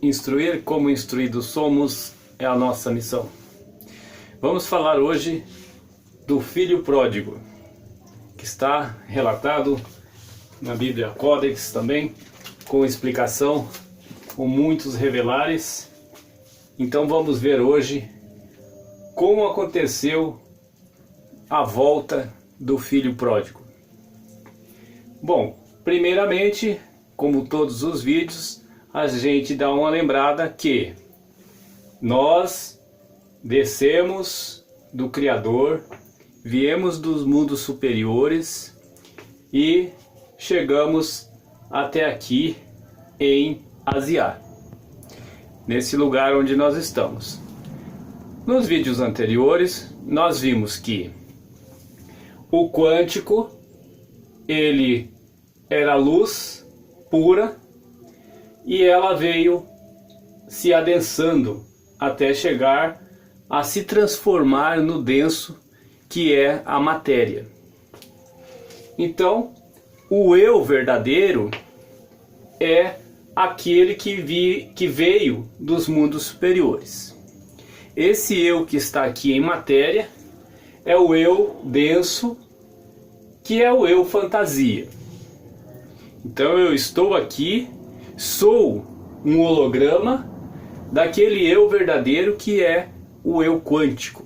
Instruir como instruídos somos é a nossa missão. Vamos falar hoje do filho pródigo, que está relatado na Bíblia Codex também, com explicação, com muitos revelares. Então vamos ver hoje como aconteceu a volta do filho pródigo. Bom, primeiramente, como todos os vídeos, a gente dá uma lembrada que nós descemos do Criador, viemos dos mundos superiores e chegamos até aqui em Asiá, nesse lugar onde nós estamos. Nos vídeos anteriores, nós vimos que o quântico, ele era luz pura e ela veio se adensando até chegar a se transformar no denso que é a matéria. Então, o eu verdadeiro é aquele que veio dos mundos superiores. Esse eu que está aqui em matéria é o eu denso, que é o eu fantasia. Então eu estou aqui, sou um holograma daquele eu verdadeiro que é o eu quântico.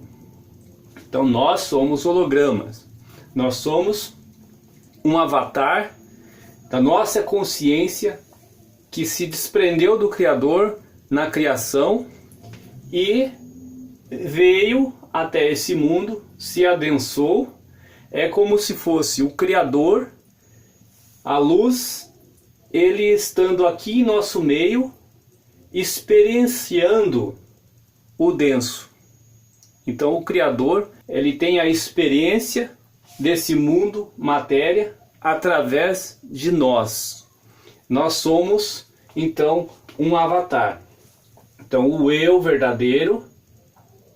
Então nós somos hologramas, nós somos um avatar da nossa consciência que se desprendeu do Criador na criação e veio até esse mundo, se adensou. É como se fosse o Criador, a luz, ele estando aqui em nosso meio, experienciando o denso. Então o Criador, ele tem a experiência desse mundo, matéria, através de nós. Nós somos, então, um avatar. Então o eu verdadeiro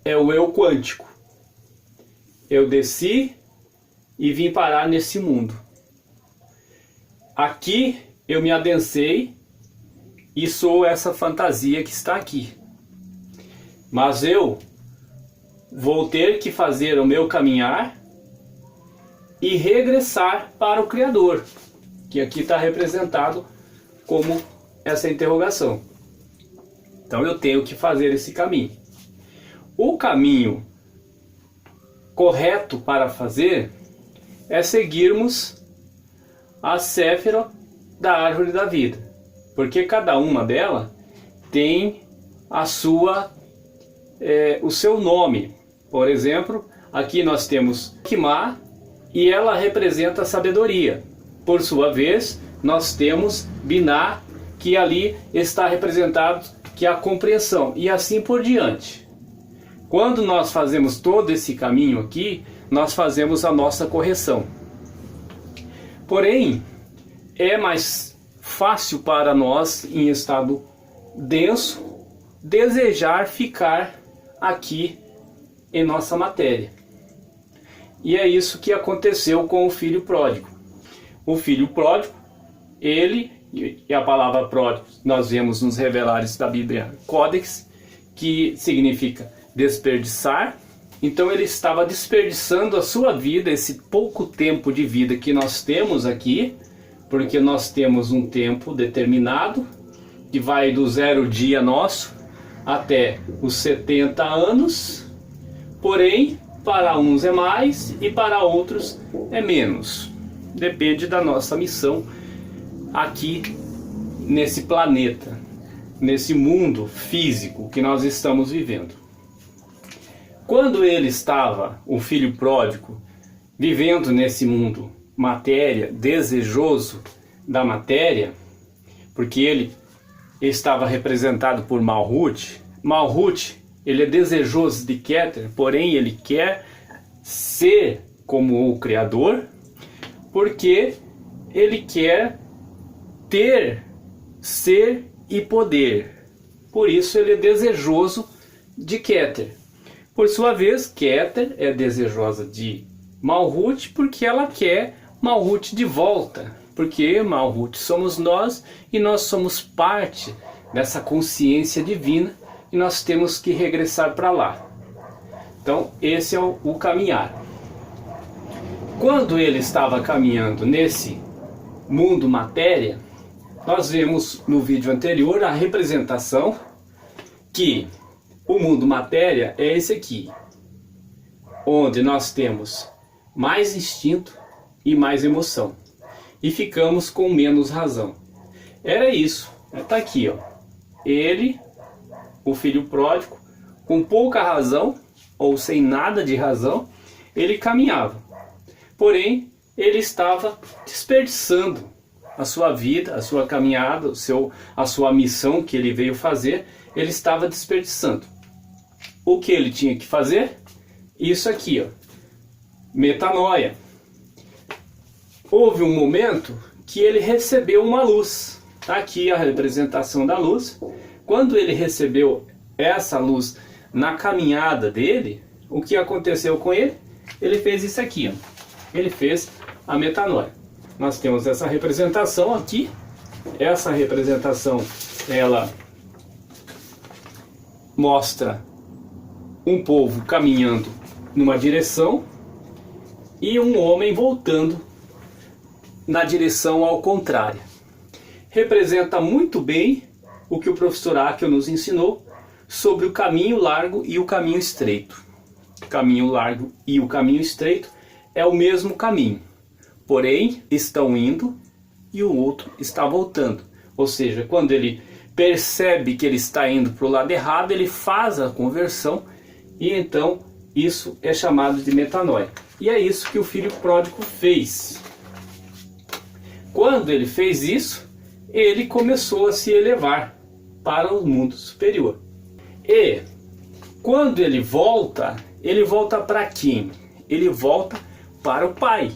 é o eu quântico. Eu desci e vim parar nesse mundo. Aqui eu me adensei e sou essa fantasia que está aqui. Mas eu vou ter que fazer o meu caminhar e regressar para o Criador, que aqui está representado como essa interrogação. Então eu tenho que fazer esse caminho. O caminho correto para fazer é seguirmos a Séfira da árvore da vida, porque cada uma delas tem a sua, o seu nome. Por exemplo, aqui nós temos Quimá e ela representa a sabedoria. Por sua vez, nós temos Biná, que ali está representado, que é a compreensão, e assim por diante. Quando nós fazemos todo esse caminho aqui, nós fazemos a nossa correção. Porém, é mais fácil para nós, em estado denso, desejar ficar aqui em nossa matéria. E é isso que aconteceu com o filho pródigo. O filho pródigo, ele, e a palavra pródigo nós vemos nos revelares da Bíblia Codex, que significa desperdiçar. Então ele estava desperdiçando a sua vida, esse pouco tempo de vida que nós temos aqui, porque nós temos um tempo determinado, que vai do 0 dia nosso até os 70 anos, porém, para uns é mais e para outros é menos. Depende da nossa missão aqui nesse planeta, nesse mundo físico que nós estamos vivendo. Quando ele estava, o filho pródigo, vivendo nesse mundo matéria, desejoso da matéria, porque ele estava representado por Malhut. Malhut, ele é desejoso de Keter, porém ele quer ser como o Criador, porque ele quer ter, ser e poder. Por isso ele é desejoso de Keter. Por sua vez, Keter é desejosa de Malhut porque ela quer Malhut de volta. Porque Malhut somos nós e nós somos parte dessa consciência divina, e nós temos que regressar para lá. Então esse é o caminhar. Quando ele estava caminhando nesse mundo matéria, nós vemos no vídeo anterior a representação que o mundo matéria é esse aqui, onde nós temos mais instinto e mais emoção, e ficamos com menos razão. Era isso, está aqui, ó. Ele, o filho pródigo, com pouca razão, ou sem nada de razão, ele caminhava. Porém, ele estava desperdiçando a sua vida, a sua caminhada, a sua missão que ele veio fazer, ele estava desperdiçando. O que ele tinha que fazer? Isso aqui, ó, metanoia. Houve um momento que ele recebeu uma luz. Está aqui a representação da luz. Quando ele recebeu essa luz na caminhada dele, o que aconteceu com ele? Ele fez isso aqui, ó. Ele fez a metanoia. Nós temos essa representação aqui. Essa representação, ela mostra um povo caminhando numa direção e um homem voltando na direção ao contrário. Representa muito bem o que o professor Akio nos ensinou sobre o caminho largo e o caminho estreito. O caminho largo e o caminho estreito é o mesmo caminho, porém estão indo e o outro está voltando. Ou seja, quando ele percebe que ele está indo para o lado errado, ele faz a conversão, e então isso é chamado de metanoia. E é isso que o filho pródigo fez. Quando ele fez isso, ele começou a se elevar para o mundo superior. E quando ele volta para quem? Ele volta para o Pai.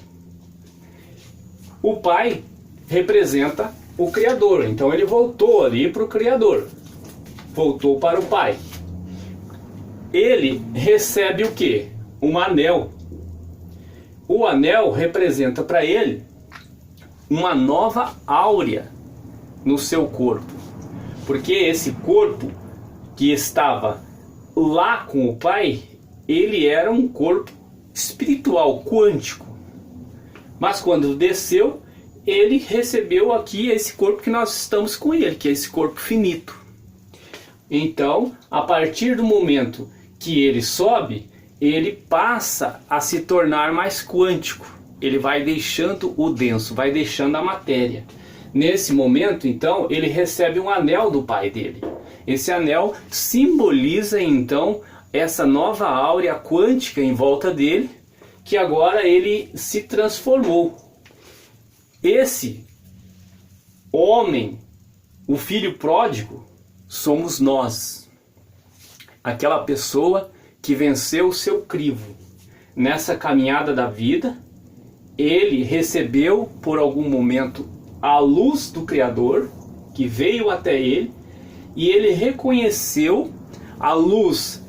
O Pai representa o Criador, então ele voltou ali para o Criador, voltou para o Pai. Ele recebe o que? Um anel. O anel representa para ele uma nova áurea no seu corpo, porque esse corpo que estava lá com o Pai, ele era um corpo espiritual, quântico, mas quando desceu, ele recebeu aqui esse corpo que nós estamos com ele, que é esse corpo finito. Então, a partir do momento que ele sobe, ele passa a se tornar mais quântico. Ele vai deixando o denso, vai deixando a matéria. Nesse momento, então, ele recebe um anel do pai dele. Esse anel simboliza, então, essa nova áurea quântica em volta dele, que agora ele se transformou. Esse homem, o filho pródigo, somos nós. Aquela pessoa que venceu o seu crivo. Nessa caminhada da vida, ele recebeu por algum momento a luz do Criador, que veio até ele, e ele reconheceu a luz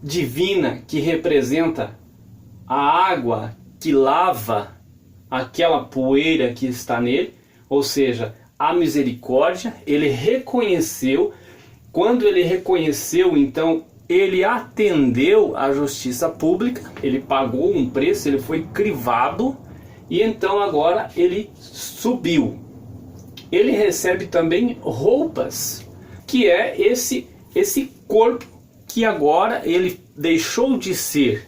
divina que representa a água que lava aquela poeira que está nele, ou seja, a misericórdia. Ele reconheceu. Quando ele reconheceu, então ele atendeu à justiça pública, ele pagou um preço, ele foi crivado, e então agora ele subiu. Ele recebe também roupas, que é esse corpo que agora ele deixou de ser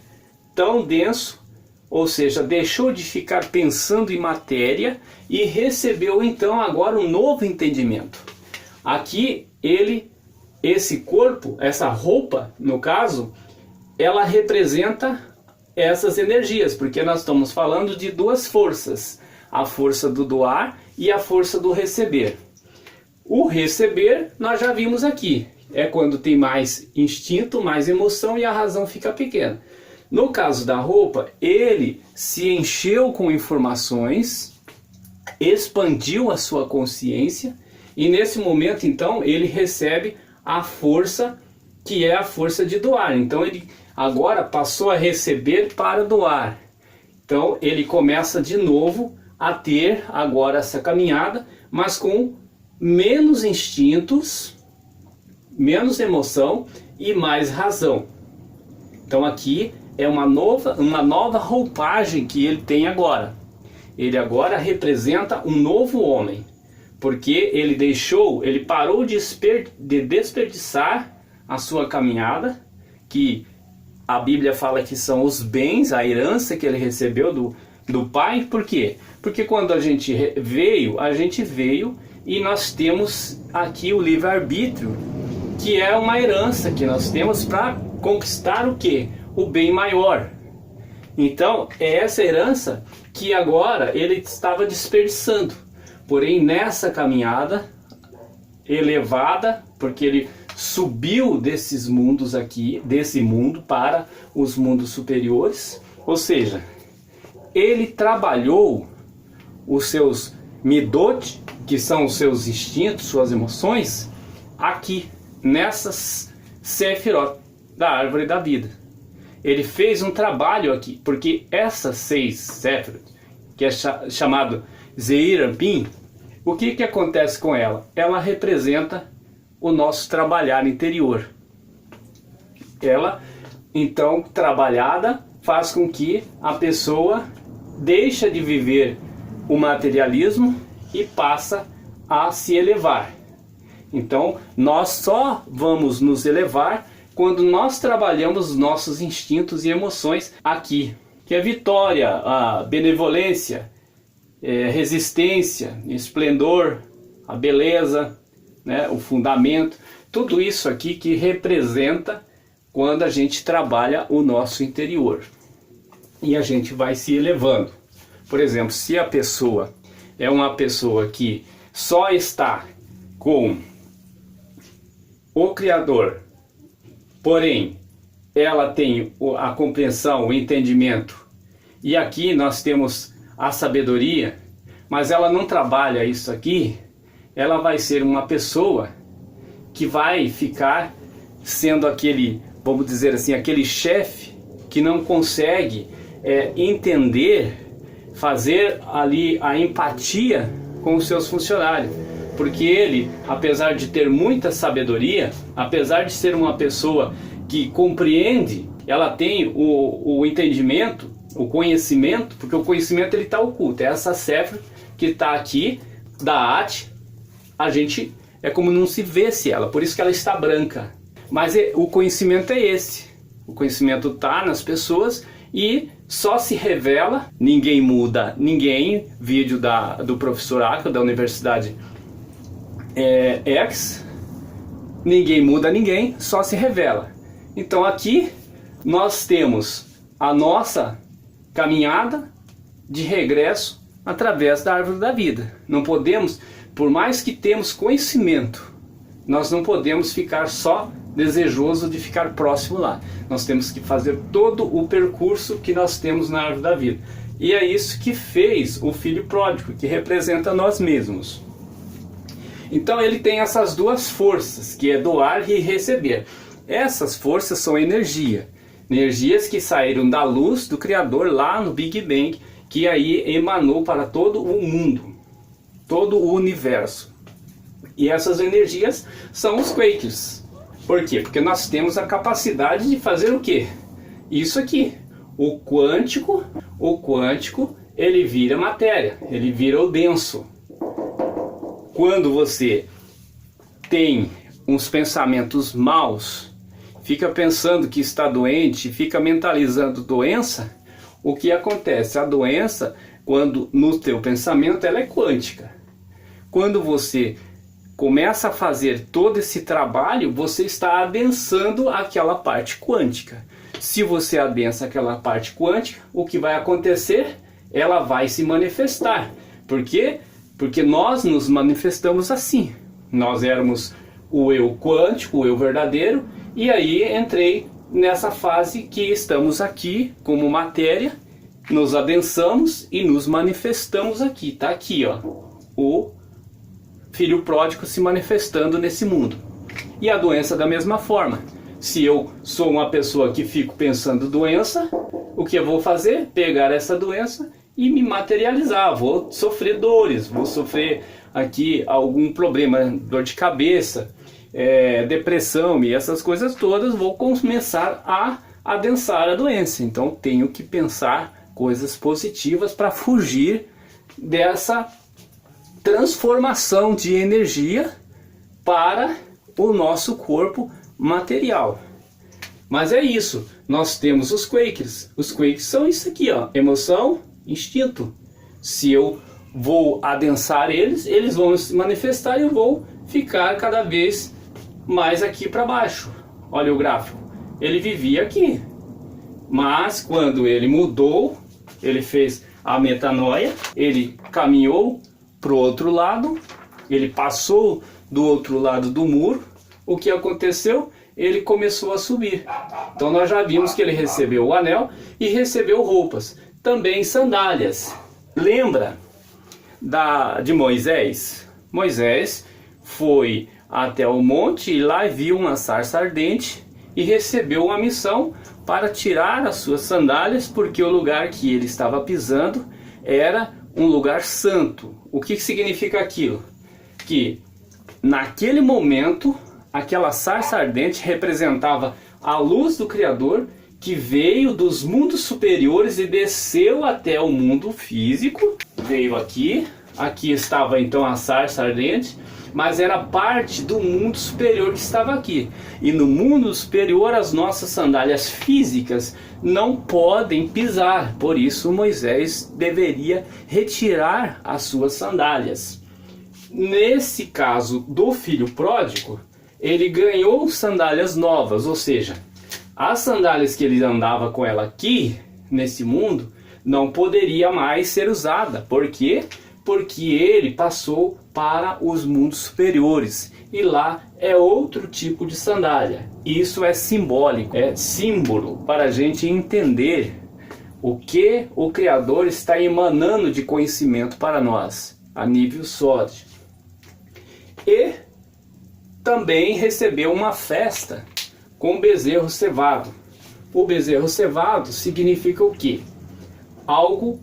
tão denso, ou seja, deixou de ficar pensando em matéria e recebeu então agora um novo entendimento. Aqui esse corpo, essa roupa, no caso, ela representa essas energias, porque nós estamos falando de duas forças, a força do doar e a força do receber. O receber nós já vimos aqui, é quando tem mais instinto, mais emoção e a razão fica pequena. No caso da roupa, ele se encheu com informações, expandiu a sua consciência, e nesse momento então ele recebe a força que é a força de doar. Então ele agora passou a receber para doar. Então ele começa de novo a ter agora essa caminhada, mas com menos instintos, menos emoção e mais razão. Então aqui é uma nova roupagem que ele tem agora. Ele agora representa um novo homem, porque ele parou de desperdiçar a sua caminhada, que a Bíblia fala que são os bens, a herança que ele recebeu do pai. Por quê? Porque quando a gente veio e nós temos aqui o livre-arbítrio, que é uma herança que nós temos para conquistar o quê? O bem maior. Então, é essa herança que agora ele estava desperdiçando. Porém, nessa caminhada elevada, porque ele subiu desses mundos aqui, desse mundo para os mundos superiores, ou seja, ele trabalhou os seus midot, que são os seus instintos, suas emoções, aqui, nessas sefirot da árvore da vida. Ele fez um trabalho aqui, porque essas 6 sefirot, que é chamado Zeir Anpin, o que acontece com ela? Ela representa o nosso trabalhar interior. Ela, então, trabalhada, faz com que a pessoa deixa de viver o materialismo e passa a se elevar. Então, nós só vamos nos elevar quando nós trabalhamos os nossos instintos e emoções aqui, que é vitória, a benevolência, resistência, esplendor, a beleza, né, o fundamento, tudo isso aqui que representa quando a gente trabalha o nosso interior. E a gente vai se elevando. Por exemplo, se a pessoa é uma pessoa que só está com o Criador, porém ela tem a compreensão, o entendimento, e aqui nós temos a sabedoria, mas ela não trabalha isso aqui, ela vai ser uma pessoa que vai ficar sendo aquele, vamos dizer assim, aquele chefe que não consegue entender, fazer ali a empatia com os seus funcionários. Porque ele, apesar de ter muita sabedoria, apesar de ser uma pessoa que compreende, ela tem o entendimento, o conhecimento, porque o conhecimento ele está oculto. É essa Sefer que está aqui, da At, a gente é como não se vê-se ela, por isso que ela está branca. Mas o conhecimento é esse. O conhecimento está nas pessoas e só se revela, ninguém muda ninguém. Vídeo do professor Aka, da Universidade X, ninguém muda ninguém, só se revela. Então aqui nós temos a nossa caminhada de regresso através da árvore da vida. Não podemos, por mais que temos conhecimento, nós não podemos ficar só desejoso de ficar próximo lá. Nós temos que fazer todo o percurso que nós temos na árvore da vida. E é isso que fez o filho pródigo, que representa nós mesmos. Então ele tem essas duas forças, que é doar e receber. Essas forças são energia. Energias que saíram da luz do Criador lá no Big Bang, que aí emanou para todo o mundo, todo o universo. E essas energias são os Quakers. Por quê? Porque nós temos a capacidade de fazer o quê? Isso aqui. O quântico, ele vira matéria, ele vira o denso. Quando você tem uns pensamentos maus, fica pensando que está doente, fica mentalizando doença, o que acontece? A doença, quando no teu pensamento, ela é quântica. Quando você começa a fazer todo esse trabalho, você está adensando aquela parte quântica. Se você adensa aquela parte quântica, o que vai acontecer? Ela vai se manifestar. Por quê? Porque nós nos manifestamos assim. Nós éramos o eu quântico, o eu verdadeiro, e aí entrei nessa fase que estamos aqui como matéria, nos adensamos e nos manifestamos aqui. Está aqui, ó, o filho pródigo se manifestando nesse mundo. E a doença da mesma forma. Se eu sou uma pessoa que fico pensando doença, o que eu vou fazer? Pegar essa doença e me materializar. Vou sofrer dores, vou sofrer aqui algum problema, dor de cabeça, depressão e essas coisas todas, vou começar a adensar a doença. Então tenho que pensar coisas positivas para fugir dessa transformação de energia para o nosso corpo material. Mas é isso, nós temos os Quakers. Os Quakers são isso aqui, ó, emoção, instinto. Se eu vou adensar eles, eles vão se manifestar e eu vou ficar cada vez mais aqui para baixo. Olha o gráfico, ele vivia aqui, mas quando ele mudou, ele fez a metanoia, ele caminhou para o outro lado, ele passou do outro lado do muro. O que aconteceu? Ele começou a subir. Então nós já vimos que ele recebeu o anel e recebeu roupas, também sandálias. Lembra de Moisés? Moisés foi até o monte e lá viu uma sarça ardente e recebeu uma missão para tirar as suas sandálias, porque o lugar que ele estava pisando era um lugar santo. O que significa aquilo? Que naquele momento aquela sarça ardente representava a luz do Criador, que veio dos mundos superiores e desceu até o mundo físico. Veio aqui, aqui estava então a sarça ardente, mas era parte do mundo superior que estava aqui. E no mundo superior as nossas sandálias físicas não podem pisar. Por isso Moisés deveria retirar as suas sandálias. Nesse caso do filho pródigo, ele ganhou sandálias novas, ou seja, as sandálias que ele andava com ela aqui, nesse mundo, não poderia mais ser usada. Por quê? Porque ele passou para os mundos superiores e lá é outro tipo de sandália. Isso é simbólico, é símbolo para a gente entender o que o Criador está emanando de conhecimento para nós, a nível sódio. E também recebeu uma festa com bezerro cevado. O bezerro cevado significa o quê? Algo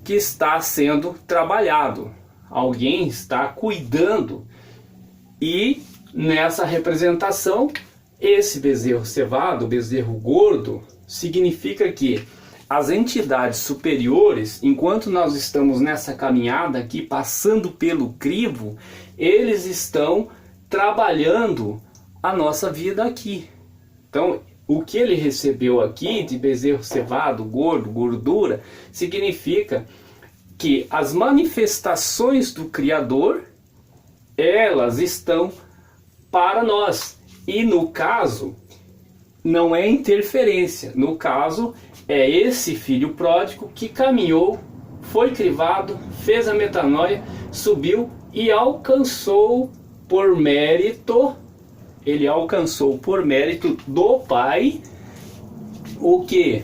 que está sendo trabalhado, alguém está cuidando. E nessa representação, esse bezerro cevado, o bezerro gordo, significa que as entidades superiores, enquanto nós estamos nessa caminhada aqui, passando pelo crivo, eles estão trabalhando a nossa vida aqui. Então, o que ele recebeu aqui de bezerro cevado, gordo, gordura, significa que as manifestações do Criador, elas estão para nós. E no caso, não é interferência. No caso, é esse filho pródigo que caminhou, foi crivado, fez a metanoia, subiu e alcançou por mérito, ele alcançou por mérito do Pai, o que?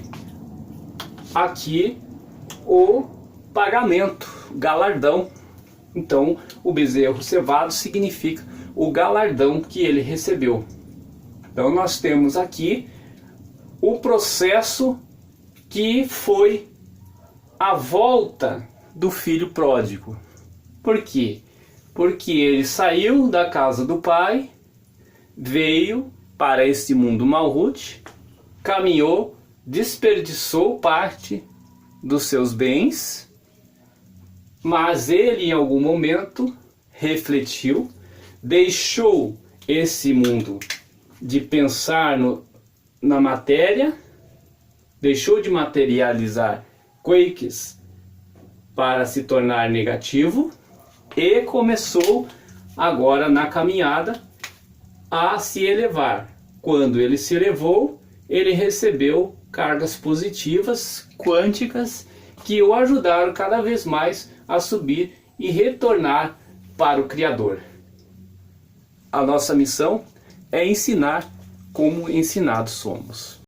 Aqui o pagamento, galardão. Então o bezerro cevado significa o galardão que ele recebeu. Então nós temos aqui o processo que foi a volta do filho pródigo. Por quê? Porque ele saiu da casa do pai, veio para este mundo Malhut, caminhou, desperdiçou parte dos seus bens, mas ele em algum momento refletiu, deixou esse mundo de pensar na matéria, deixou de materializar quakes para se tornar negativo e começou agora na caminhada a se elevar. Quando ele se elevou, ele recebeu cargas positivas, quânticas, que o ajudaram cada vez mais a subir e retornar para o Criador. A nossa missão é ensinar como ensinados somos.